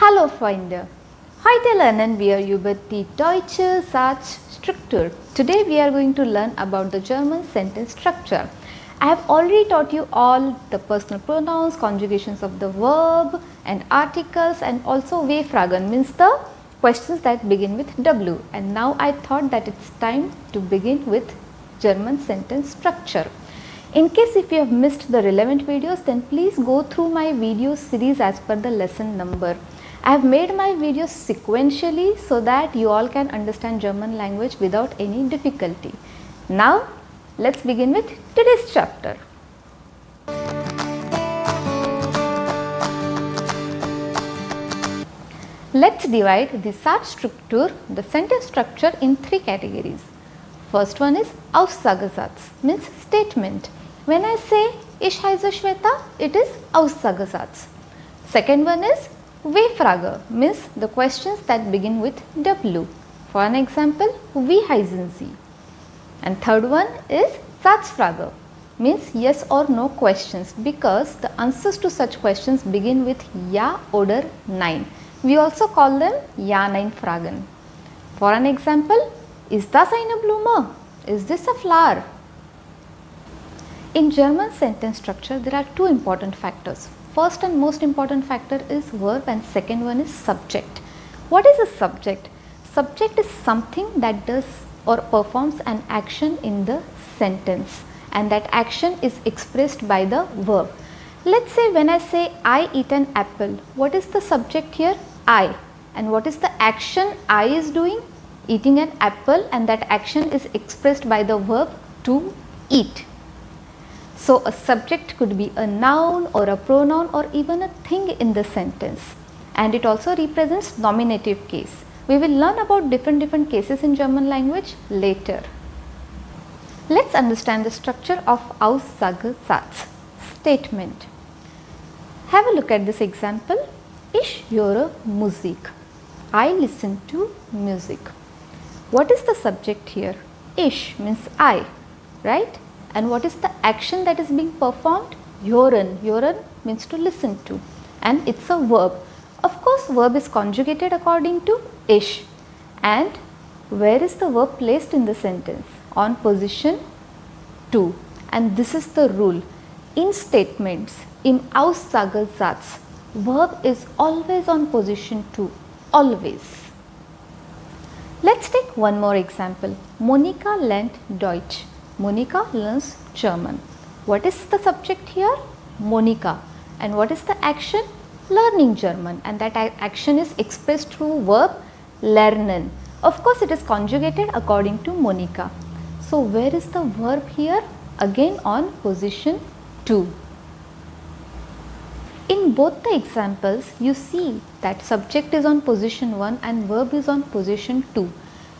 Hallo Freunde! Heute lernen wir über die deutsche Satzstruktur. Today we are going to learn about the German sentence structure. I have already taught you all the personal pronouns, conjugations of the verb and articles, and also Waveraga means the questions that begin with W, and now I thought that it's time to begin with German sentence structure. In case if you have missed the relevant videos, then please go through my video series as per the lesson number. I have made my videos sequentially so that you all can understand German language without any difficulty. Now let's begin with today's chapter. Let's divide the Satzstruktur, the sentence structure, in three categories. First one is Aussagesatz, means statement. When I say Ich heiße Shweta, it is Aussagesatz. Second one is W-Frage, means the questions that begin with W. For an example, wie heißen Sie? And third one is Satzfrage, means yes or no questions, because the answers to such questions begin with Ja oder Nein. We also call them Ja-Nein-Fragen. For an example, ist das eine Blume? Is this a flower? In German sentence structure, there are two important factors. First and most important factor is verb, and second one is subject. What is a subject? Subject is something that does or performs an action in the sentence, and that action is expressed by the verb. Let's say when I say I eat an apple, what is the subject here? I. And what is the action I is doing? Eating an apple, and that action is expressed by the verb to eat. So a subject could be a noun or a pronoun or even a thing in the sentence, and it also represents nominative case. We will learn about different cases in German language later. Let's understand the structure of Aussagesatz, statement. Have a look at this example. Ich höre Musik. I listen to music. What is the subject here? Ich means I, right? And what is the action that is being performed? Hören. Hören means to listen to, and it's a verb. Of course, verb is conjugated according to ich. And where is the verb placed in the sentence? On position 2. And this is the rule. In statements, in Aussagesatz, verb is always on position 2. Always. Let's take one more example. Monika lernt Deutsch. Monika learns German. What is the subject here? Monika. And what is the action? Learning German. And that action is expressed through verb lernen. Of course, it is conjugated according to Monika. So where is the verb here? Again on position 2. In both the examples, you see that subject is on position 1 and verb is on position 2.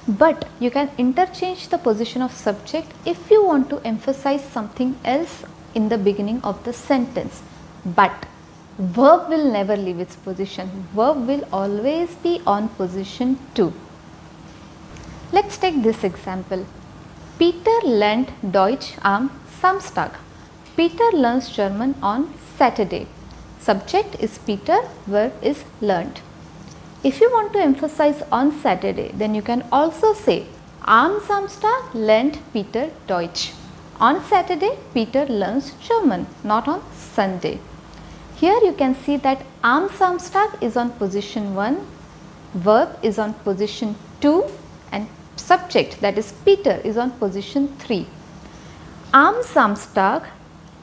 But you can interchange the position of subject if you want to emphasize something else in the beginning of the sentence. But verb will never leave its position. Verb will always be on position 2. Let's take this example. Peter lernt Deutsch am Samstag. Peter learns German on Saturday. Subject is Peter, verb is learnt. If you want to emphasize on Saturday, then you can also say am Samstag lernt Peter Deutsch. On Saturday, Peter learns German, not on Sunday. Here you can see that am Samstag is on position 1, verb is on position 2, and subject, that is Peter, is on position 3. Am Samstag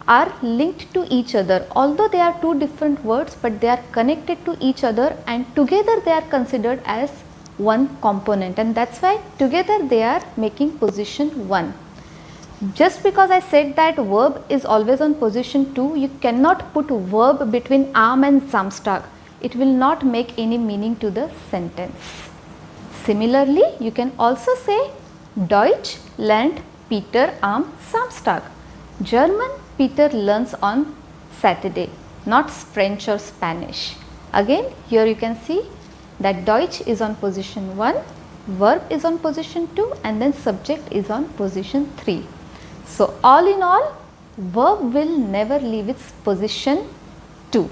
are linked to each other, although they are two different words, but they are connected to each other, and together they are considered as one component, and that's why together they are making position 1. Just because I said that verb is always on position 2, you cannot put verb between am and Samstag. It will not make any meaning to the sentence. Similarly, you can also say Deutsch lernt Peter am Samstag. German Peter learns on Saturday, not French or Spanish. Again, here you can see that Deutsch is on position 1, verb is on position 2, and then subject is on position 3. So all in all, verb will never leave its position 2.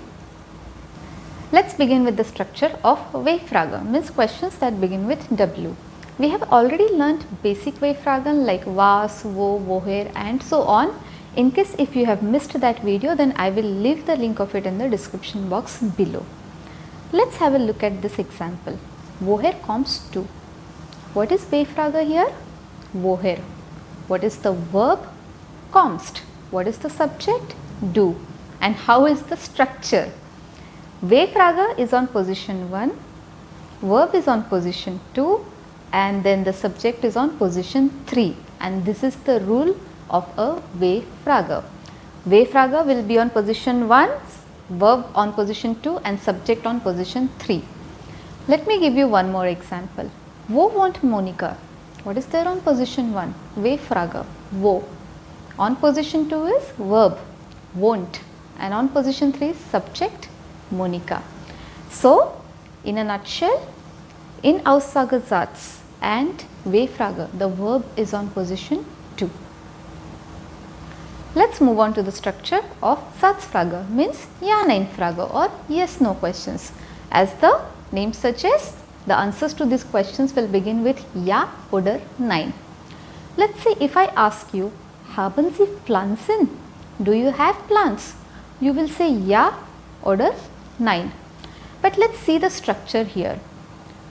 Let's begin with the structure of Waveraga, means questions that begin with W. We have already learnt basic Waveraga like was, wo, woher and so on. In case if you have missed that video, then I will leave the link of it in the description box below. Let's have a look at this example. Woher comes to. What is Waveraga here? Woher. What is the verb? Kommst. What is the subject? Du. And how is the structure? Waveraga is on position 1, verb is on position 2 and then the subject is on position 3, and this is the rule of a Waveraga. Waveraga will be on position 1, verb on position 2 and subject on position 3. Let me give you one more example. Wo want Monica. What is there on position 1? Waveraga. Wo. On position 2 is verb, won't, and on position 3 is subject, Monica. So, in a nutshell, in Aussagesatz and Waveraga, the verb is on position 2. Let's move on to the structure of Satzfrage, means Ja-Nein-Frage or yes-no questions. As the name suggests, the answers to these questions will begin with Ja oder Nein. Let's say if I ask you, haben Sie Pflanzen? Do you have plants? You will say Ja oder Nein. But let's see the structure here.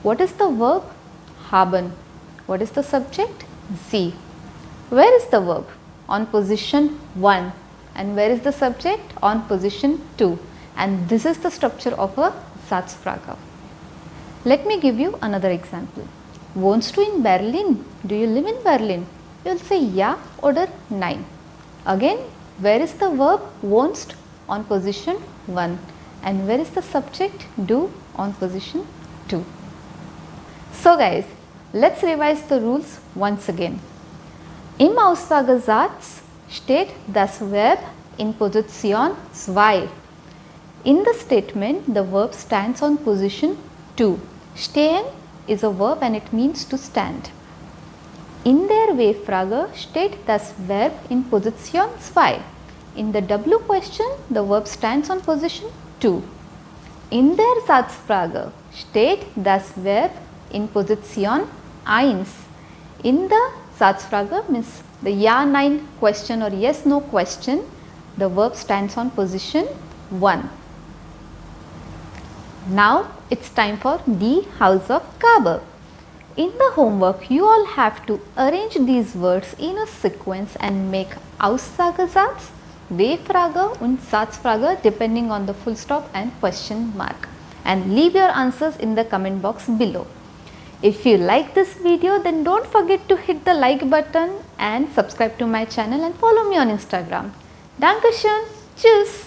What is the verb? Haben. What is the subject? Sie. Where is the verb? On position 1. And where is the subject? On position 2. And this is the structure of a Satzfrage. Let me give you another example. Wohnst du in Berlin? Do you live in Berlin? You will say Ja oder Nein. Again, where is the verb? Wohnst on position 1. And where is the subject? Du on position 2. So guys, let's revise the rules once again. Im Aussagesatz steht das Verb in Position 2. In the statement, the verb stands on position 2. Stehen is a verb and it means to stand. In der W-Frage steht das Verb in Position 2. In the W question, the verb stands on position 2. In der Satzfrage steht das Verb in Position 1. In the Satzfrage means the Ja-Nein question or yes-no question, the verb stands on position 1. Now it's time for die Hausaufgabe. In the homework, you all have to arrange these words in a sequence and make Aussagesatz, Waveraga and Satzfrage depending on the full stop and question mark, and leave your answers in the comment box below. If you like this video, then don't forget to hit the like button and subscribe to my channel and follow me on Instagram. Dankeschön. Tschüss.